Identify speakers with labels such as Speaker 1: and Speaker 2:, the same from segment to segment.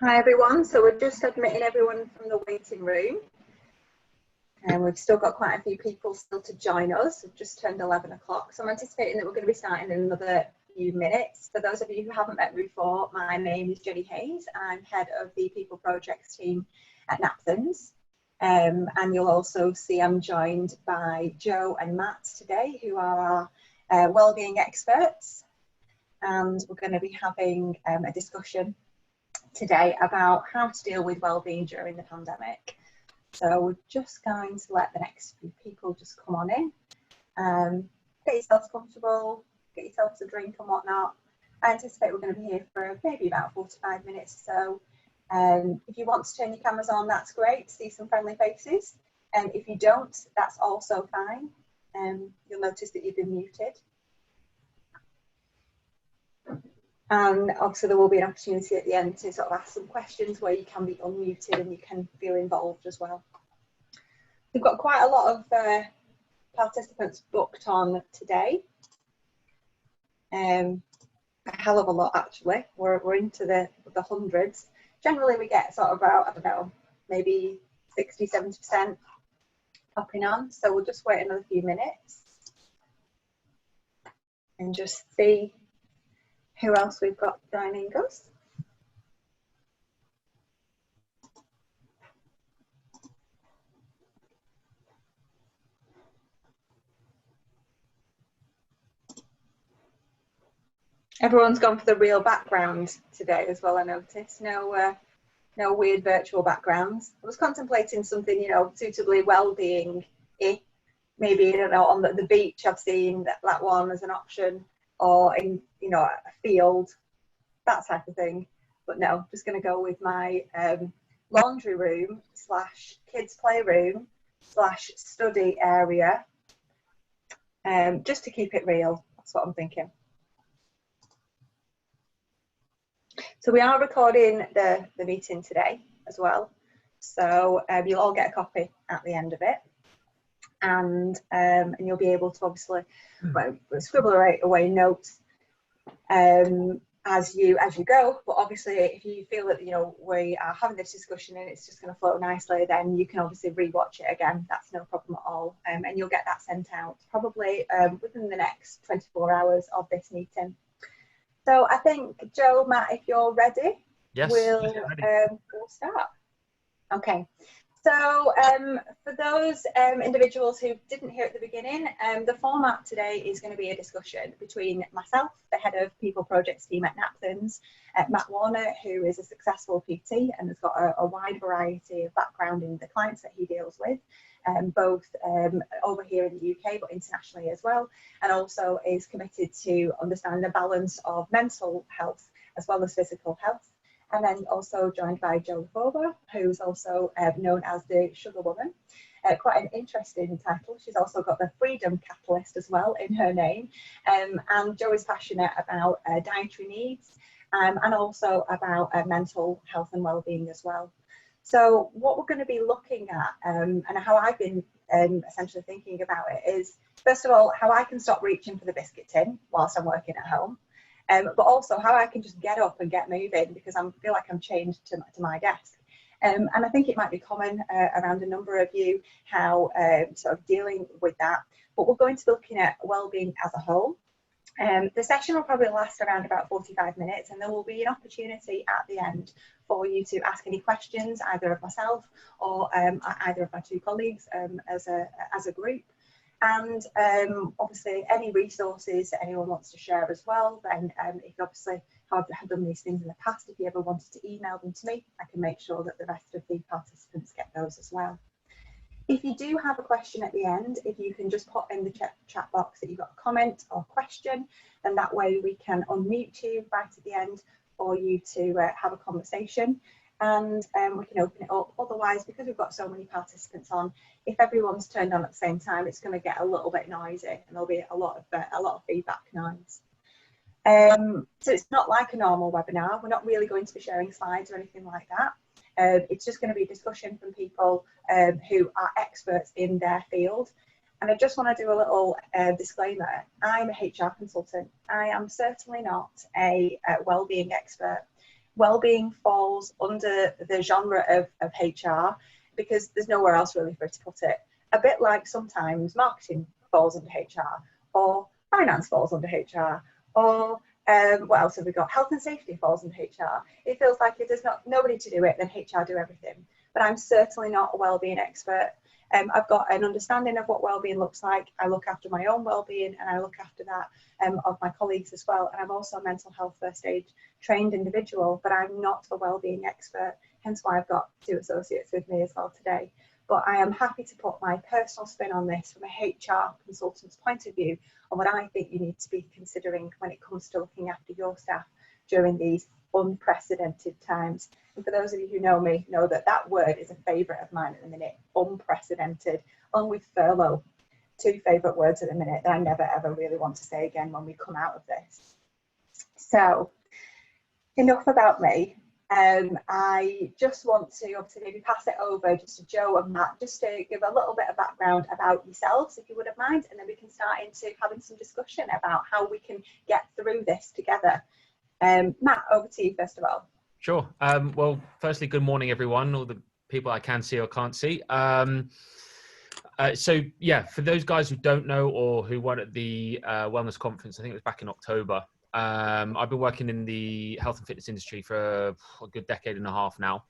Speaker 1: Hi everyone, so we're just admitting everyone from the waiting room and we've still got quite a few people still to join us. We've just turned 11 o'clock, so I'm anticipating that we're going to be starting in another few minutes. For those of you who haven't met me before, my name is Jenny Hayes. I'm head of the People Projects team at Napthens, and you'll also see I'm joined by Joe and Matt today, who are our wellbeing experts, and we're going to be having a discussion today about how to deal with wellbeing during the pandemic. So we're just going to let the next few people just come on in. Get yourselves comfortable, get yourselves a drink and whatnot. I anticipate we're going to be here for maybe about 45 minutes. So if you want to turn your cameras on, that's great, see some friendly faces. And if you don't, that's also fine. You'll notice that you've been muted. And obviously there will be an opportunity at the end to sort of ask some questions where you can be unmuted and you can feel involved as well. We've got quite a lot of participants booked on today. A hell of a lot actually. We're into the hundreds. Generally we get sort of about, I don't know, maybe 60, 70% popping on. So we'll just wait another few minutes and just see who else we've got joining us. Everyone's gone for the real background today as well, I noticed. No weird virtual backgrounds. I was contemplating something, you know, suitably well-being-y. Maybe, I don't know, on the beach I've seen that one as an option, or in, you know, a field, that type of thing. But no, just going to go with my laundry room / kids playroom / study area, just to keep it real. That's what I'm thinking. So we are recording the meeting today as well. So you'll all get a copy at the end of it. And you'll be able to obviously scribble away notes as you go. But obviously if you feel that, you know, we are having this discussion and it's just going to flow nicely, then you can obviously rewatch it again. That's no problem at all. And you'll get that sent out probably within the next 24 hours of this meeting. So I think, Joe, Matt, if you're ready,
Speaker 2: yes,
Speaker 1: we'll start. Okay. So for those individuals who didn't hear at the beginning, the format today is going to be a discussion between myself, the head of People Projects team at Napthens, Matt Warner, who is a successful PT and has got a wide variety of background in the clients that he deals with, both over here in the UK but internationally as well, and also is committed to understanding the balance of mental health as well as physical health. And then also joined by LeFebour, who's also known as the Sugar Woman. Quite an interesting title. She's also got the Freedom Catalyst as well in her name. And Jo is passionate about dietary needs and also about mental health and wellbeing as well. So what we're going to be looking at and how I've been essentially thinking about it is, first of all, how I can stop reaching for the biscuit tin whilst I'm working at home. But also how I can just get up and get moving because I feel like I'm chained to my desk. And I think it might be common around a number of you how sort of dealing with that. But we're going to be looking at wellbeing as a whole. The session will probably last around about 45 minutes, and there will be an opportunity at the end for you to ask any questions, either of myself or either of my two colleagues as a group. And obviously any resources that anyone wants to share as well, then if you obviously have done these things in the past, if you ever wanted to email them to me, I can make sure that the rest of the participants get those as well. If you do have a question at the end, if you can just pop in the chat box that you've got a comment or question, then that way we can unmute you right at the end for you to have a conversation. And we can open it up. Otherwise, because we've got so many participants on, if everyone's turned on at the same time, it's going to get a little bit noisy, and there'll be a lot of feedback noise. So it's not like a normal webinar. We're not really going to be sharing slides or anything like that. It's just going to be a discussion from people who are experts in their field. And I just want to do a little disclaimer. I'm a HR consultant. I am certainly not a wellbeing expert. Wellbeing falls under the genre of HR because there's nowhere else really for it to put it. A bit like sometimes marketing falls under HR, or finance falls under HR, or what else have we got? Health and safety falls under HR. It feels like if there's nobody to do it, then HR do everything. But I'm certainly not a wellbeing expert. I've got an understanding of what wellbeing looks like. I look after my own wellbeing, and I look after that of my colleagues as well. And I'm also a mental health first aid trained individual, but I'm not a wellbeing expert, hence why I've got 2 associates with me as well today. But I am happy to put my personal spin on this from a HR consultant's point of view on what I think you need to be considering when it comes to looking after your staff during these unprecedented times. And for those of you who know me, know that that word is a favourite of mine at the minute, unprecedented, along with furlough, 2 favourite words at the minute that I never ever really want to say again when we come out of this. So enough about me. I just want to obviously maybe pass it over just to Joe and Matt, just to give a little bit of background about yourselves, if you wouldn't mind, and then we can start into having some discussion about how we can get through this together. Matt, over to you first of all.
Speaker 2: Sure. Well, firstly, good morning, everyone, all the people I can see or can't see. So yeah, for those guys who don't know or who weren't at the wellness conference, I think it was back in October, I've been working in the health and fitness industry for a good decade and a half now.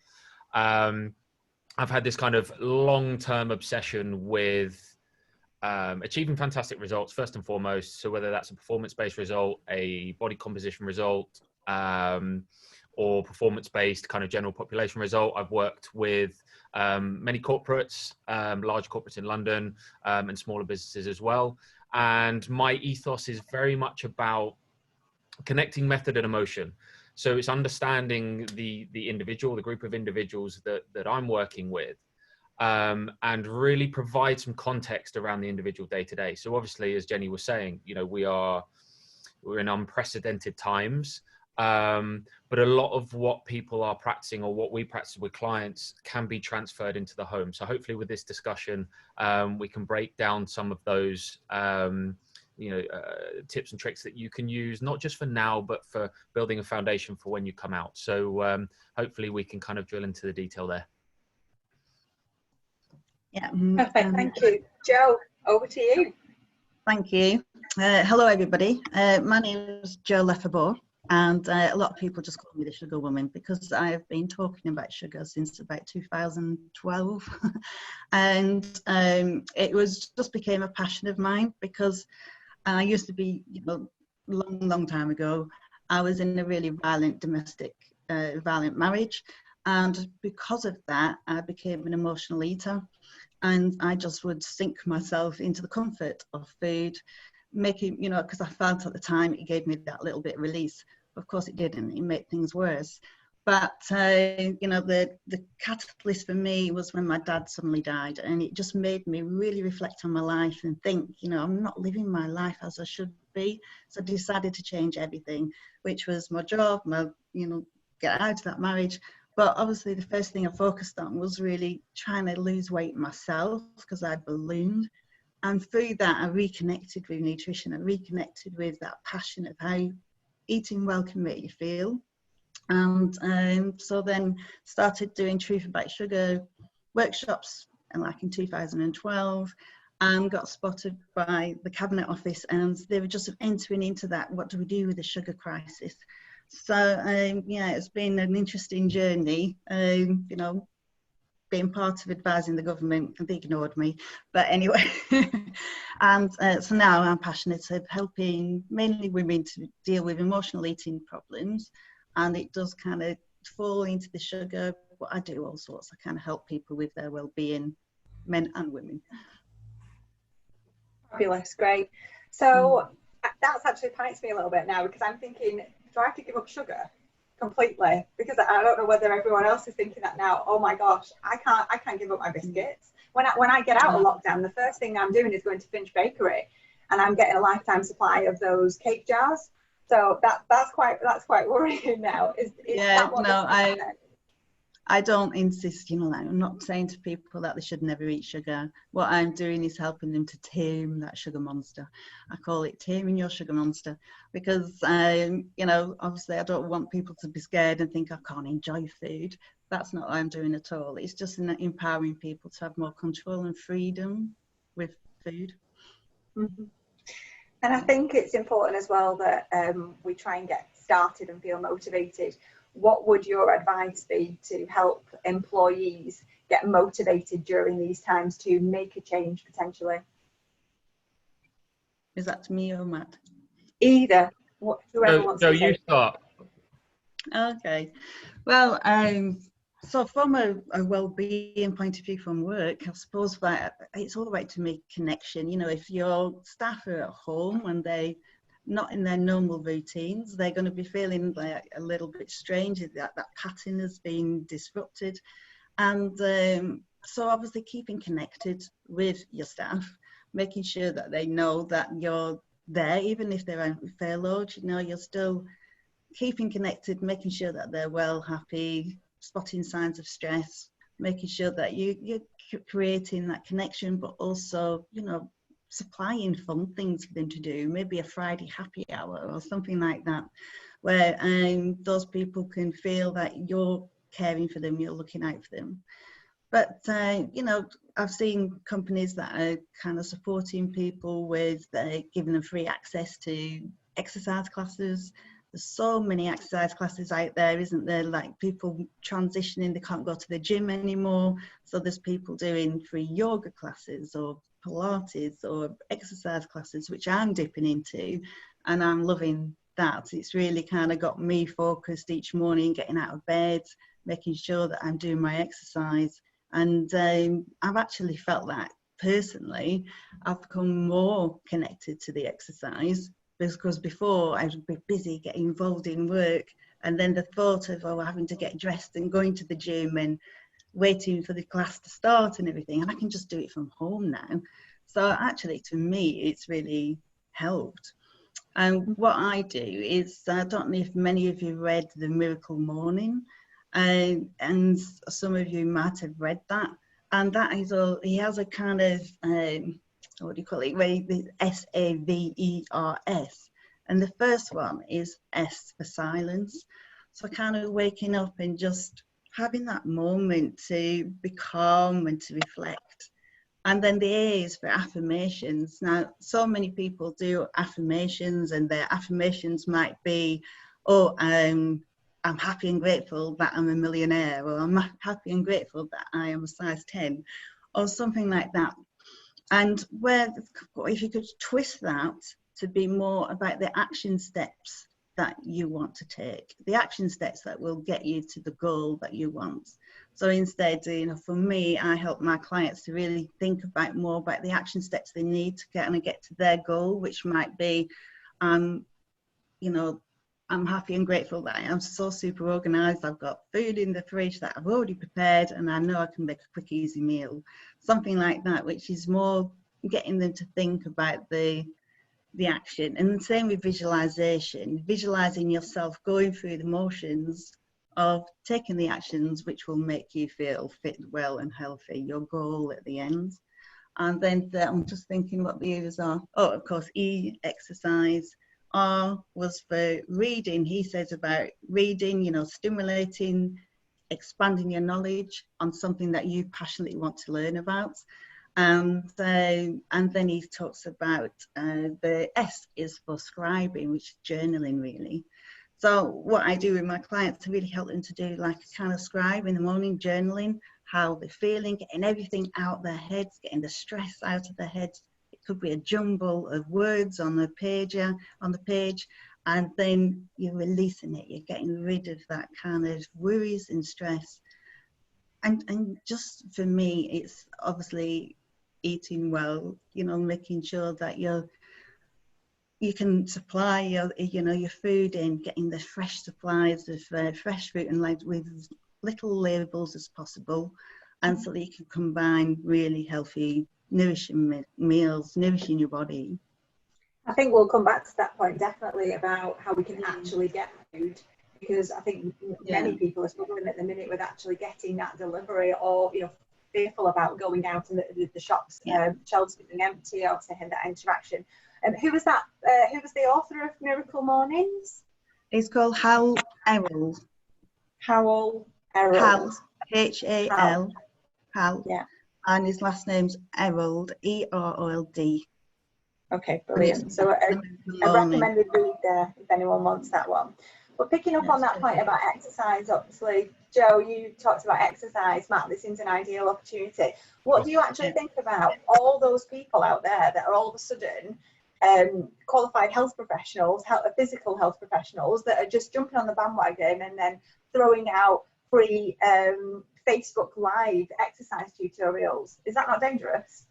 Speaker 2: I've had this kind of long-term obsession with achieving fantastic results, first and foremost. So whether that's a performance-based result, a body composition result, or performance-based kind of general population result. I've worked with many corporates, large corporates in London, and smaller businesses as well. And my ethos is very much about connecting method and emotion. So it's understanding the individual, the group of individuals that I'm working with, and really provide some context around the individual day to day. So obviously, as Jenny was saying, you know, we're in unprecedented times. But a lot of what people are practicing or what we practice with clients can be transferred into the home. So hopefully with this discussion, we can break down some of those, tips and tricks that you can use, not just for now, but for building a foundation for when you come out. So hopefully we can kind of drill into the detail there.
Speaker 3: Yeah.
Speaker 1: Perfect. Thank you. Joe, over to you.
Speaker 3: Thank you. Hello, everybody. My name is Jo LeFebour. And a lot of people just call me the sugar woman because I've been talking about sugar since about 2012. And it just became a passion of mine because I used to be, long time ago, I was in a really violent domestic, violent marriage. And because of that, I became an emotional eater. And I just would sink myself into the comfort of food, making, because I felt at the time it gave me that little bit of release. Of course it didn't, it made things worse. But, the catalyst for me was when my dad suddenly died, and it just made me really reflect on my life and think, I'm not living my life as I should be. So I decided to change everything, which was my job, get out of that marriage. But obviously the first thing I focused on was really trying to lose weight myself because I'd ballooned. And through that, I reconnected with nutrition. I reconnected with that passion of how eating well can make you feel. And so then started doing Truth About Sugar workshops in 2012, and got spotted by the Cabinet Office, and they were just entering into that, what do we do with the sugar crisis? So it's been an interesting journey, being part of advising the government, and they ignored me, but anyway. And so now I'm passionate of helping mainly women to deal with emotional eating problems, and it does kind of fall into the sugar, but I do all sorts. I kind of help people with their well-being, men and women.
Speaker 1: Fabulous, great. So that's actually panics me a little bit now, because I'm thinking, do I have to give up sugar completely? Because I don't know whether everyone else is thinking that now. Oh my gosh, I can't give up my biscuits. When I get out of lockdown, the first thing I'm doing is going to Finch Bakery, and I'm getting a lifetime supply of those cake jars. So that's quite worrying now.
Speaker 3: I don't insist, you know, like, I'm not saying to people that they should never eat sugar. What I'm doing is helping them to tame that sugar monster. I call it taming your sugar monster, because, you know, obviously I don't want people to be scared and think I can't enjoy food. That's not what I'm doing at all. It's just empowering people to have more control and freedom with food.
Speaker 1: Mm-hmm. And I think it's important as well that we try and get started and feel motivated. What would your advice be to help employees get motivated during these times to make a change potentially?
Speaker 3: Is that to me or Matt?
Speaker 1: Either. Whoever wants to
Speaker 2: you
Speaker 1: take
Speaker 2: start.
Speaker 3: Okay. Well, so from a well-being point of view from work, I suppose that it's all right to make connection. You know, if your staff are at home and they not in their normal routines, they're going to be feeling like a little bit strange, that pattern has been disrupted. And so obviously keeping connected with your staff, making sure that they know that you're there, even if they're on furlough, you know, you're still keeping connected, making sure that they're well, happy, spotting signs of stress, making sure that you're creating that connection, but also, you know, supplying fun things for them to do, maybe a Friday happy hour or something like that, where those people can feel that you're caring for them, you're looking out for them. But, you know, I've seen companies that are kind of supporting people with giving them free access to exercise classes. There's so many exercise classes out there, isn't there? Like people transitioning, they can't go to the gym anymore. So there's people doing free yoga classes or Pilates or exercise classes, which I'm dipping into, and I'm loving that. It's really kind of got me focused each morning, getting out of bed, making sure that I'm doing my exercise. And I've actually felt that personally, I've become more connected to the exercise, because before I would be busy getting involved in work, and then the thought of having to get dressed and going to the gym and waiting for the class to start and everything, and I can just do it from home now. So actually, to me, it's really helped. And what I do is, I don't know if many of you read The Miracle Morning, and some of you might have read that. And that is all, he has a kind of, what do you call it, SAVERS. And the first one is S for silence. So kind of waking up and just having that moment to be calm and to reflect. And then the A is for affirmations. Now, so many people do affirmations, and their affirmations might be, I'm happy and grateful that I'm a millionaire, or I'm happy and grateful that I am a size 10, or something like that. And if you could twist that to be more about the action steps that you want to take, the action steps that will get you to the goal that you want. So instead, you know, for me, I help my clients to really think about more about the action steps they need to get to their goal, which might be, you know, I'm happy and grateful that I am so super organized. I've got food in the fridge that I've already prepared, and I know I can make a quick, easy meal. Something like that, which is more getting them to think about the action. And the same with visualization, visualizing yourself going through the motions of taking the actions which will make you feel fit, well and healthy, your goal at the end. And then I'm just thinking what the others are. Oh, of course, E, exercise. R was for reading. He says about reading, you know, stimulating, expanding your knowledge on something that you passionately want to learn about. And then he talks about the S is for scribing, which is journaling, really. So what I do with my clients to really help them to do like a kind of scribe in the morning, journaling, how they're feeling, getting everything out their heads, getting the stress out of their heads. It could be a jumble of words on the page, and then you're releasing it. You're getting rid of that kind of worries and stress. And just for me, it's obviously eating well, you know, making sure that you can supply your food in, getting the fresh supplies of fresh fruit and like with as little labels as possible, and so that you can combine really healthy, nourishing meals, nourishing your body.
Speaker 1: I think we'll come back to that point definitely about how we can actually get food because I think many people are struggling at the minute with actually getting that delivery, or fearful about going out and the shops shelves being empty, or to have that interaction. Who was that? Who was the author of Miracle Mornings?
Speaker 3: He's called Hal Errol.
Speaker 1: Howell Errol.
Speaker 3: Hal, H-A-L. Hal.
Speaker 1: Yeah.
Speaker 3: And his last name's Errol, E-R-O-L-D.
Speaker 1: Okay, brilliant. So a recommended read there if anyone wants that one. But picking up on that point about exercise, obviously, Joe, you talked about exercise. Matt, this seems an ideal opportunity. What do you actually think about all those people out there that are all of a sudden qualified health professionals, physical health professionals, that are just jumping on the bandwagon and then throwing out free Facebook Live exercise tutorials? Is that not dangerous?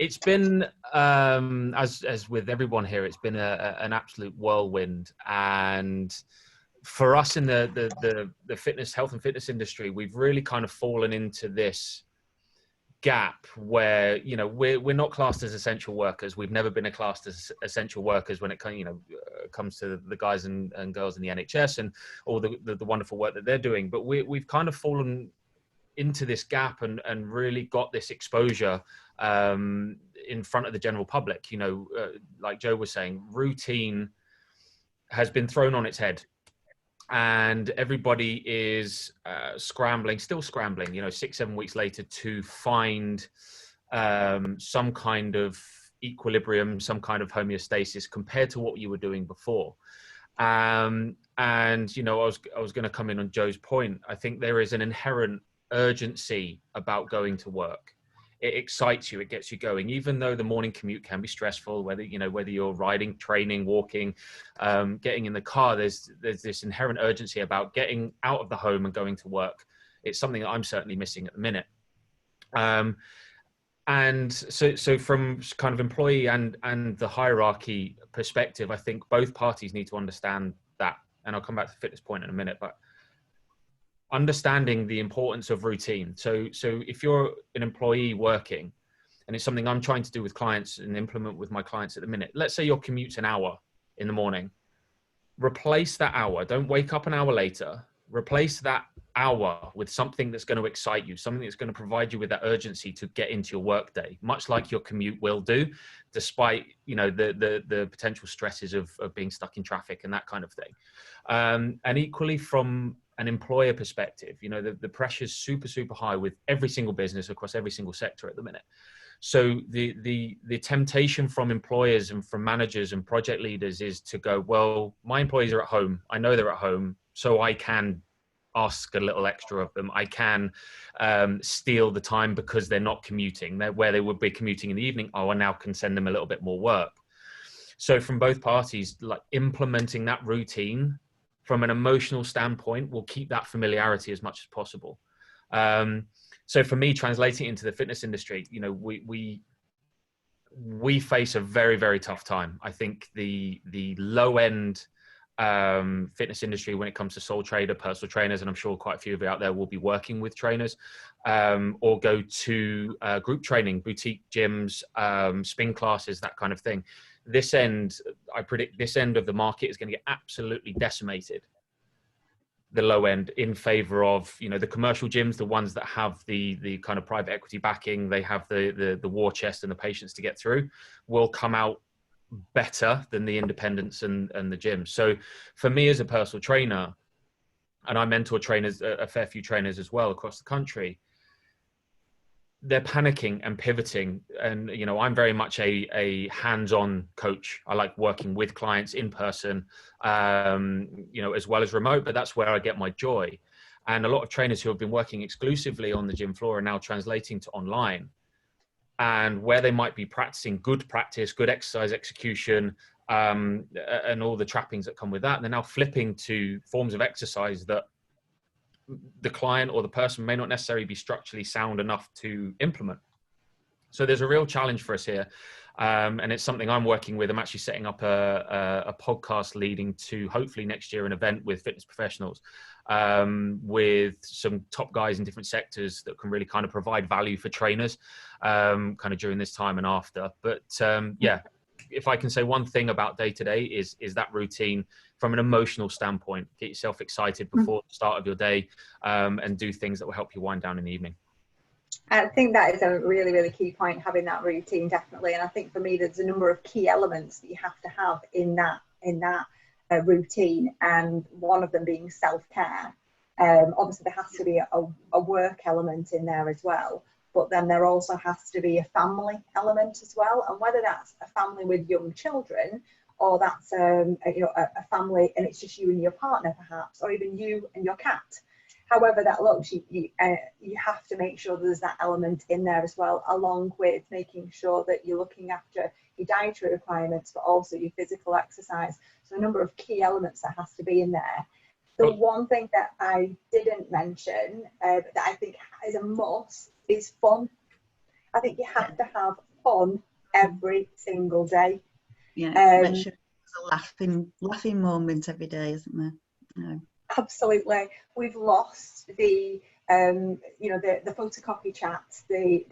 Speaker 2: It's been, as with everyone here, it's been an absolute whirlwind. And for us in the fitness, health and fitness industry, we've really kind of fallen into this gap where, we're not classed as essential workers. We've never been classed as essential workers when it comes to the guys and girls in the NHS and all the wonderful work that they're doing. But we've kind of fallen into this gap and really got this exposure in front of the general public. Like Joe was saying, routine has been thrown on its head, and everybody is still scrambling, 6-7 weeks later, to find some kind of equilibrium, some kind of homeostasis compared to what you were doing before. And I was going to come in on Joe's point. I think there is an inherent urgency about going to work. It excites you, it gets you going, even though the morning commute can be stressful, whether you're riding, training, walking, getting in the car. There's this inherent urgency about getting out of the home and going to work. It's something that I'm certainly missing at the minute. And so from kind of employee and the hierarchy perspective, I think both parties need to understand that. And I'll come back to the fitness point in a minute, but understanding the importance of routine. So if you're an employee working, and it's something I'm trying to do with clients and implement with my clients at the minute, let's say your commute's an hour in the morning. Replace that hour. Don't wake up an hour later. Replace that hour with something that's going to excite you, something that's going to provide you with that urgency to get into your work day, much like your commute will do, despite the potential stresses of being stuck in traffic and that kind of thing. And equally, from an employer perspective, the pressure's super high with every single business across every single sector at the minute. So the temptation from employers and from managers and project leaders is to go, well, my employees are at home. I know they're at home, so I can ask a little extra of them. I can steal the time because they're not commuting. Where they would be commuting in the evening, I now can send them a little bit more work. So from both parties, like implementing that routine from an emotional standpoint will keep that familiarity as much as possible. So for me, translating into the fitness industry, we face a very, very tough time. I think the low end fitness industry, when it comes to sole trader, personal trainers, and I'm sure quite a few of you out there will be working with trainers, or go to group training, boutique gyms, spin classes, that kind of thing. I predict this end of the market is going to get absolutely decimated, the low end, in favor of, the commercial gyms, the ones that have the kind of private equity backing, they have the war chest and the patience to get through, will come out better than the independents and the gyms. So for me as a personal trainer, and I mentor trainers, a fair few trainers as well across the country, they're panicking and pivoting. And, I'm very much a hands-on coach. I like working with clients in person, as well as remote, but that's where I get my joy. And a lot of trainers who have been working exclusively on the gym floor are now translating to online. And where they might be practicing good practice, good exercise execution, and all the trappings that come with that, they're now flipping to forms of exercise that the client or the person may not necessarily be structurally sound enough to implement. So there's a real challenge for us here. And it's something I'm working with. I'm actually setting up a podcast leading to hopefully next year an event with fitness professionals, with some top guys in different sectors that can really kind of provide value for trainers, kind of during this time and after. But if I can say one thing about day to day is that routine from an emotional standpoint. Get yourself excited before the start of your day, and do things that will help you wind down in the evening.
Speaker 1: I think that is a really, really key point, having that routine, definitely. And I think for me, there's a number of key elements that you have to have in that routine, and one of them being self-care. Obviously, there has to be a work element in there as well, but then there also has to be a family element as well. And whether that's a family with young children, or that's a family and it's just you and your partner perhaps, or even you and your cat. However that looks, you have to make sure there's that element in there as well, along with making sure that you're looking after your dietary requirements, but also your physical exercise. So a number of key elements that has to be in there. The one thing that I didn't mention that I think is a must is fun. I think you have to have fun every single day.
Speaker 3: Yeah, make sure there's a laughing moment every day, isn't there? No.
Speaker 1: Absolutely. We've lost the photocopy chats, the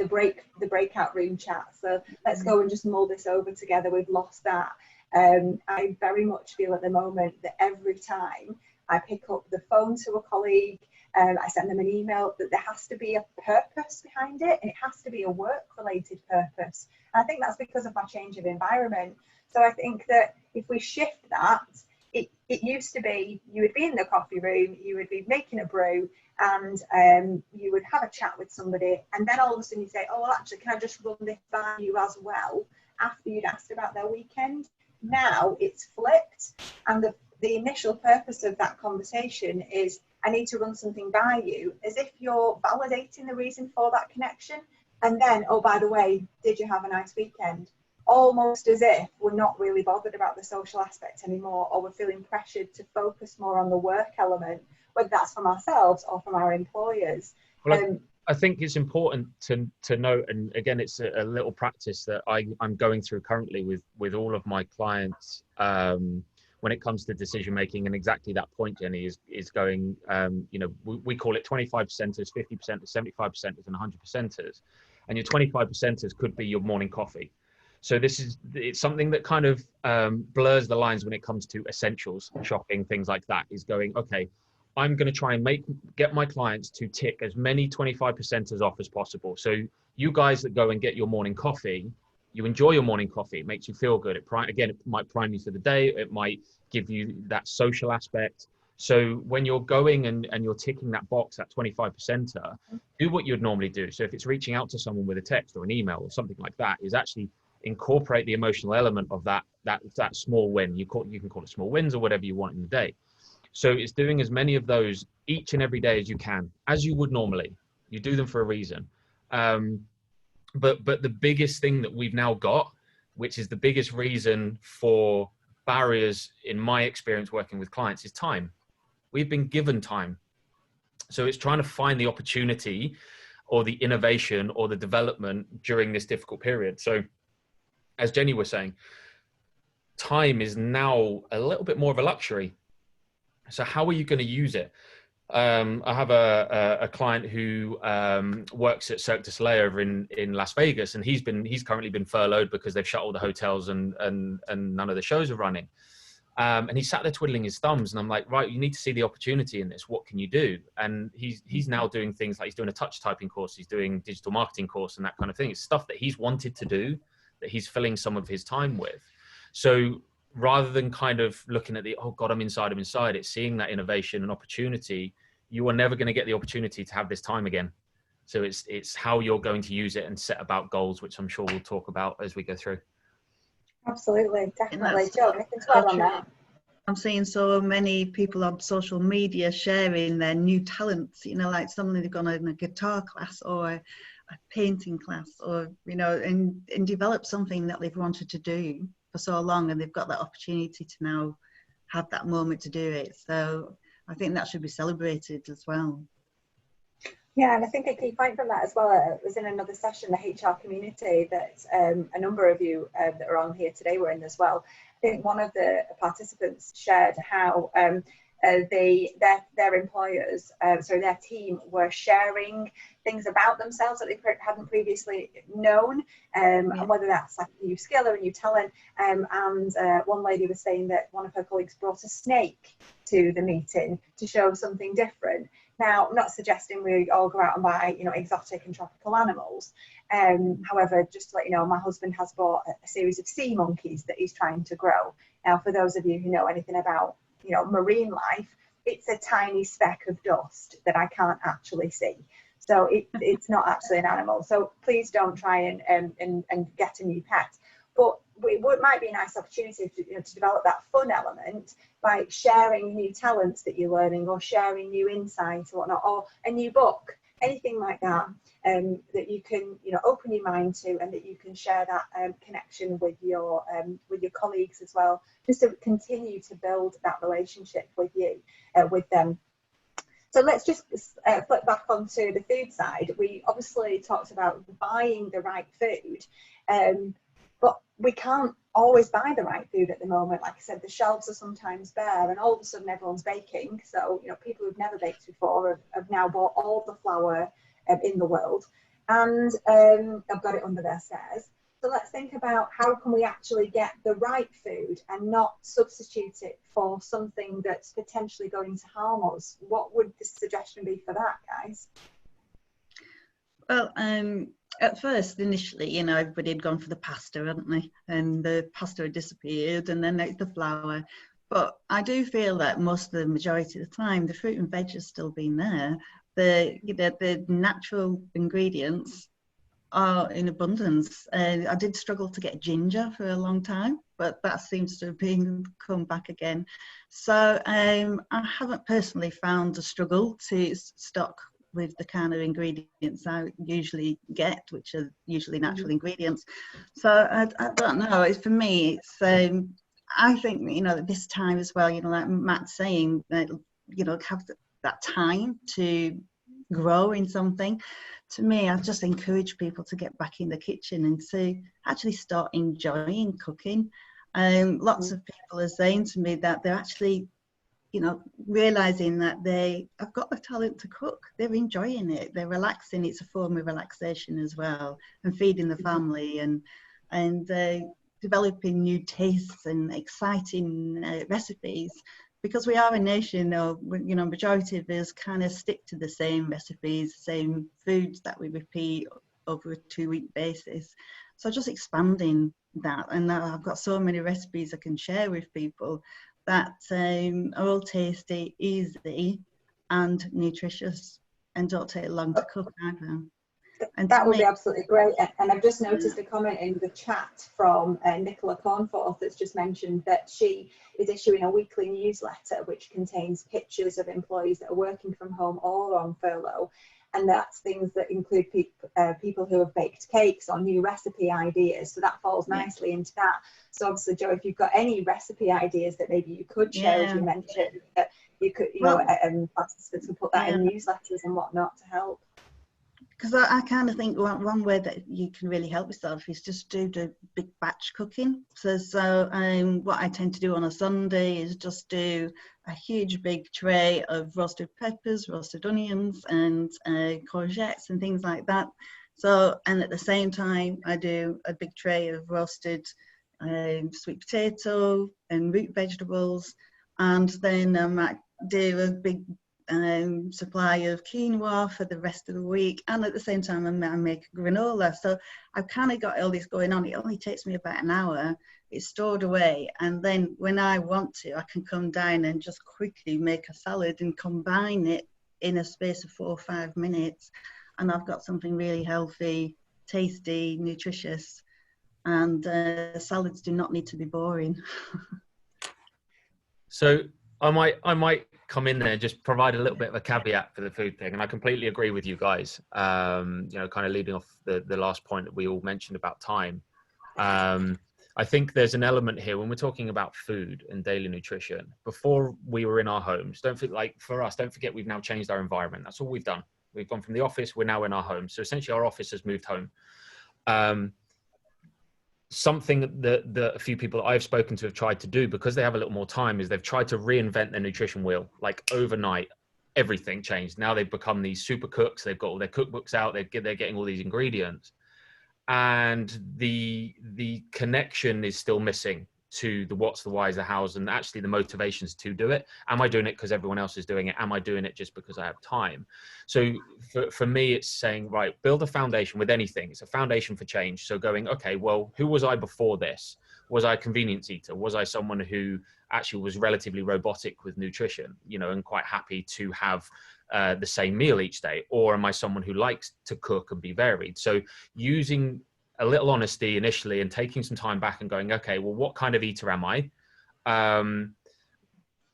Speaker 1: breakout room chat. So let's go and just mull this over together. We've lost that. I very much feel at the moment that every time I pick up the phone to a colleague, I send them an email, that there has to be a purpose behind it, and it has to be a work-related purpose. And I think that's because of my change of environment. So I think that if we shift that, it used to be you would be in the coffee room, you would be making a brew, and you would have a chat with somebody, and then all of a sudden you say, oh, well, actually, can I just run this by you as well, after you'd asked about their weekend? Now it's flipped, and the initial purpose of that conversation is, I need to run something by you, as if you're validating the reason for that connection. And then, oh, by the way, did you have a nice weekend? Almost as if we're not really bothered about the social aspect anymore, or we're feeling pressured to focus more on the work element, whether that's from ourselves or from our employers.
Speaker 2: Well, I think it's important to note, and again, it's a little practice that I'm going through currently with all of my clients when it comes to decision making. And exactly that point, Jenny, is going, we call it 25%ers, 50%ers, 75%ers, and 100%ers. And your 25%ers could be your morning coffee. So it's something that kind of blurs the lines when it comes to essentials, shopping, things like that, is going, okay, I'm going to try and get my clients to tick as many 25%ers off as possible. So you guys that go and get your morning coffee, you enjoy your morning coffee. It makes you feel good. It might prime you for the day. It might give you that social aspect. So when you're going and you're ticking that box, that 25%er, do what you'd normally do. So if it's reaching out to someone with a text or an email or something like that, is actually incorporate the emotional element of that small win. You can call it small wins or whatever you want in the day. So it's doing as many of those each and every day as you can, as you would normally. You do them for a reason. But the biggest thing that we've now got, which is the biggest reason for barriers in my experience working with clients, is time. We've been given time. So it's trying to find the opportunity or the innovation or the development during this difficult period. So as Jenny was saying, time is now a little bit more of a luxury. So how are you going to use it? I have a client who works at Cirque du Soleil over in Las Vegas, and he's currently been furloughed because they've shut all the hotels and none of the shows are running. And he sat there twiddling his thumbs, and I'm like, right, you need to see the opportunity in this. What can you do? And he's now doing things like he's doing a touch typing course, he's doing digital marketing course, and that kind of thing. It's stuff that he's wanted to do, that he's filling some of his time with. So rather than kind of looking at oh God, I'm inside, it's seeing that innovation and opportunity. You are never going to get the opportunity to have this time again. So it's how you're going to use it and set about goals, which I'm sure we'll talk about as we go through.
Speaker 1: Absolutely, definitely. Joe, anything to add on that?
Speaker 3: I'm seeing so many people on social media sharing their new talents, like somebody they've gone in a guitar class or a painting class, or, and develop something that they've wanted to do for so long, and they've got that opportunity to now have that moment to do it. So I think that should be celebrated as well.
Speaker 1: Yeah, and I think a key point from that as well was in another session, the HR community, that a number of you that are on here today were in as well. I think one of the participants shared how their employers, their team were sharing things about themselves that they hadn't previously known, and whether that's like a new skill or a new talent. And one lady was saying that one of her colleagues brought a snake to the meeting to show something different. Now, I'm not suggesting we all go out and buy, exotic and tropical animals. However, just to let you know, my husband has bought a series of sea monkeys that he's trying to grow. Now, for those of you who know anything about, marine life, it's a tiny speck of dust that I can't actually see. So it's not actually an animal. So please don't try and get a new pet. But it might be a nice opportunity to develop that fun element by sharing new talents that you're learning, or sharing new insights or whatnot, or a new book, anything like that, that you can open your mind to, and that you can share that connection with your colleagues as well, just to continue to build that relationship with them. So let's just flip back onto the food side. We obviously talked about buying the right food, but we can't always buy the right food at the moment. Like I said, the shelves are sometimes bare, and all of a sudden everyone's baking. So, people who've never baked before have now bought all the flour in the world, and have got it under their stairs. So let's think about how can we actually get the right food and not substitute it for something that's potentially going to harm us. What would the suggestion be for that, guys?
Speaker 3: Well, at first, initially, everybody had gone for the pasta, hadn't they? And the pasta had disappeared, and then it's the flour. But I do feel that most of the majority of the time, the fruit and veg has still been there. The natural ingredients are in abundance. I did struggle to get ginger for a long time, but that seems to have come back again. So I haven't personally found a struggle to stock with the kind of ingredients I usually get, which are usually natural ingredients. So I don't know. For me, it's I think at this time as well, like Matt's saying, that have that time to grow in something. To me, I just encourage people to get back in the kitchen and to actually start enjoying cooking. Lots of people are saying to me that they're actually, realizing that they have got the talent to cook. They're enjoying it. They're relaxing. It's a form of relaxation as well, and feeding the family and developing new tastes and exciting recipes. Because we are a nation, majority of us kind of stick to the same recipes, same foods that we repeat over a 2-week basis. So just expanding that, and I've got so many recipes I can share with people that are all tasty, easy, and nutritious, and don't take long to cook either.
Speaker 1: And that would be absolutely great. And I've just noticed a comment in the chat from Nicola Cornforth that's just mentioned that she is issuing a weekly newsletter which contains pictures of employees that are working from home or on furlough. And that's things that include people who have baked cakes or new recipe ideas. So that falls nicely into that. So obviously, Jo, if you've got any recipe ideas that maybe you could share, as you mentioned, that you could, participants would put that in newsletters and whatnot to help.
Speaker 3: Because I kind of think one way that you can really help yourself is just do the big batch cooking. So what I tend to do on a Sunday is just do a huge big tray of roasted peppers, roasted onions, and courgettes and things like that. So, and at the same time, I do a big tray of roasted sweet potato and root vegetables, and then I might do a big supply of quinoa for the rest of the week, and at the same time I make granola. So I've kind of got all this going on. It only takes me about an hour. It's stored away, and then when I want to, I can come down and just quickly make a salad and combine it in a space of 4 or 5 minutes, and I've got something really healthy, tasty, nutritious, and salads do not need to be boring.
Speaker 2: So I might come in there and just provide a little bit of a caveat for the food thing, and I completely agree with you guys. Kind of leading off the last point that we all mentioned about time. I think there's an element here when we're talking about food and daily nutrition. Before we were in our homes, don't forget we've now changed our environment. That's all we've done. We've gone from the office, we're now in our homes. So essentially our office has moved home. something that a few people I've spoken to have tried to do, because they have a little more time, is they've tried to reinvent their nutrition wheel. Like overnight, everything changed. Now they've become these super cooks. They've got all their cookbooks out. They're getting all these ingredients, and the connection is still missing to the what's, the why's, the how's, and actually the motivations to do it. Am I doing it because everyone else is doing it? Am I doing it just because I have time? So for me, it's saying, right, build a foundation with anything. It's a foundation for change. So going, okay, well, who was I before this? Was I a convenience eater? Was I someone who actually was relatively robotic with nutrition, you know, and quite happy to have the same meal each day? Or am I someone who likes to cook and be varied? So using a little honesty initially and taking some time back and going, okay, well, what kind of eater am I?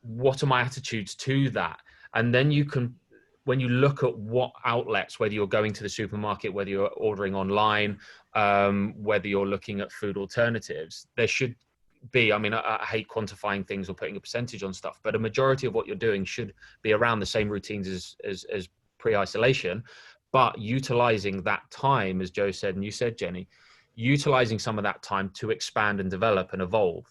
Speaker 2: What are my attitudes to that? And then you can, when you look at what outlets, whether you're going to the supermarket, whether you're ordering online, whether you're looking at food alternatives, there should be, I mean, I hate quantifying things or putting a percentage on stuff, but a majority of what you're doing should be around the same routines as pre-isolation, but utilizing that time, as Joe said, and you said, Jenny, utilizing some of that time to expand and develop and evolve.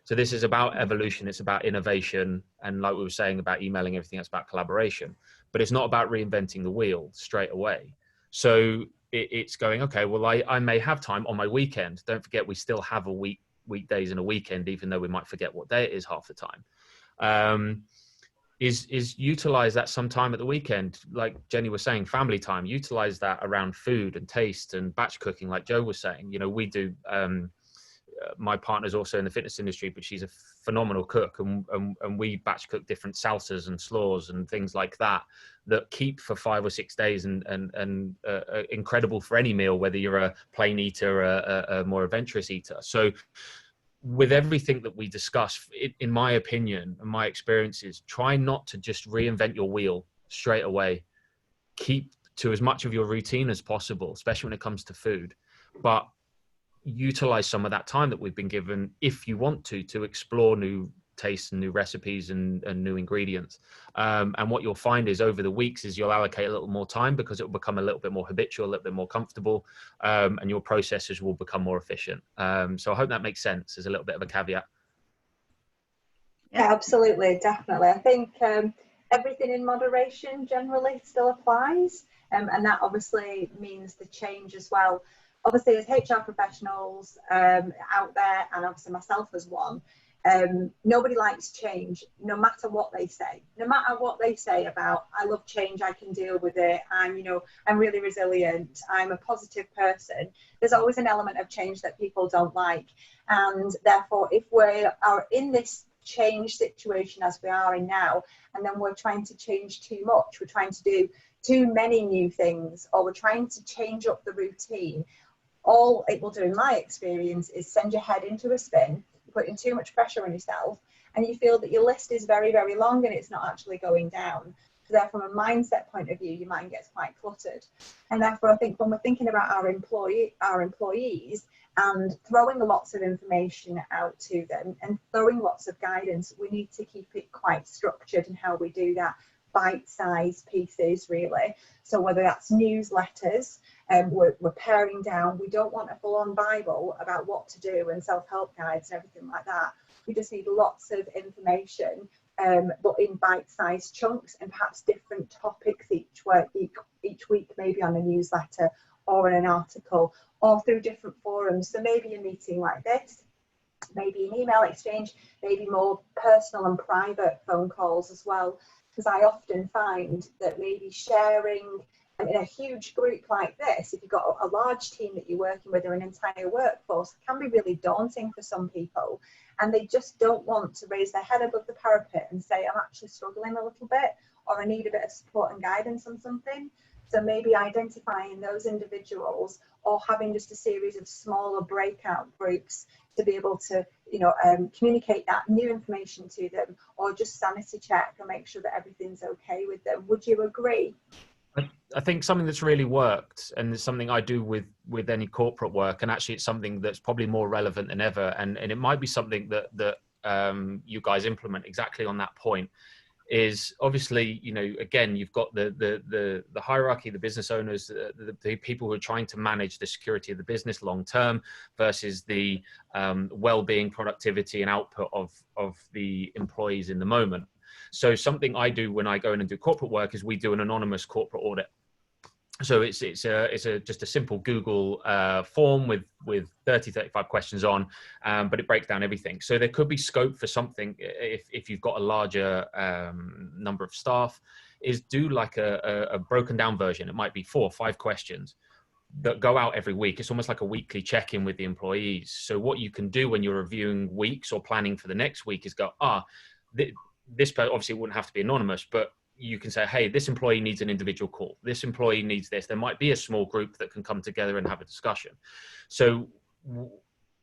Speaker 2: So this is about evolution. It's about innovation. And like we were saying about emailing, everything, that's about collaboration, but it's not about reinventing the wheel straight away. So it's going, okay, well, I may have time on my weekend. Don't forget, we still have a weekdays and a weekend, even though we might forget what day it is half the time. Is utilize that sometime at the weekend, like Jenny was saying, family time. Utilize that around food and taste and batch cooking, like Joe was saying. You know, we do. My partner's also in the fitness industry, but she's a phenomenal cook, and we batch cook different salsas and slaws and things like that keep for 5 or 6 days and incredible for any meal, whether you're a plain eater or a more adventurous eater. So with everything that we discuss, in my opinion and my experiences, try not to just reinvent your wheel straight away. Keep to as much of your routine as possible, especially when it comes to food, but utilize some of that time that we've been given, if you want to explore new tastes and new recipes and new ingredients. And what you'll find is over the weeks is you'll allocate a little more time, because it will become a little bit more habitual, a little bit more comfortable, and your processes will become more efficient. So I hope that makes sense as a little bit of a caveat.
Speaker 1: Yeah, absolutely, definitely. I think everything in moderation generally still applies, and that obviously means the change as well. Obviously, as HR professionals out there, and obviously myself as one, nobody likes change, no matter what they say. No matter what they say about, I love change, I can deal with it, I'm really resilient, I'm a positive person. There's always an element of change that people don't like. And therefore, if we are in this change situation as we are in now, and then we're trying to change too much, we're trying to do too many new things, or we're trying to change up the routine, all it will do, in my experience, is send your head into a spin, putting too much pressure on yourself, and you feel that your list is very, very long and it's not actually going down. So there, from a mindset point of view, your mind gets quite cluttered. And therefore, I think when we're thinking about our employees and throwing lots of information out to them and throwing lots of guidance, we need to keep it quite structured in how we do that. Bite-sized pieces, really. So whether that's newsletters, we're paring down. We don't want a full-on Bible about what to do and self-help guides and everything like that. We just need lots of information, but in bite-sized chunks, and perhaps different topics each week, maybe on a newsletter or in an article or through different forums. So maybe a meeting like this, maybe an email exchange, maybe more personal and private phone calls as well. Because I often find that maybe sharing in a huge group like this, if you've got a large team that you're working with or an entire workforce, it can be really daunting for some people. And they just don't want to raise their head above the parapet and say, I'm actually struggling a little bit, or I need a bit of support and guidance on something. So maybe identifying those individuals, or having just a series of smaller breakout groups to be able to, communicate that new information to them, or just sanity check and make sure that everything's okay with them. Would you agree?
Speaker 2: I think something that's really worked, and it's something I do with any corporate work, and actually it's something that's probably more relevant than ever, and it might be something that you guys implement exactly on that point, is obviously, you know, again, you've got the hierarchy, the business owners, the people who are trying to manage the security of the business long term versus the well-being, productivity and output of the employees in the moment. So something I do when I go in and do corporate work is we do an anonymous corporate audit. So it's just a simple Google form with 35 questions on, but it breaks down everything. So there could be scope for something if you've got a larger number of staff, is do like a broken down version. It might be 4 or 5 questions that go out every week. It's almost like a weekly check-in with the employees. So what you can do when you're reviewing weeks or planning for the next week is go, this obviously it wouldn't have to be anonymous, but you can say, hey, this employee needs an individual call. This employee needs this. There might be a small group that can come together and have a discussion. So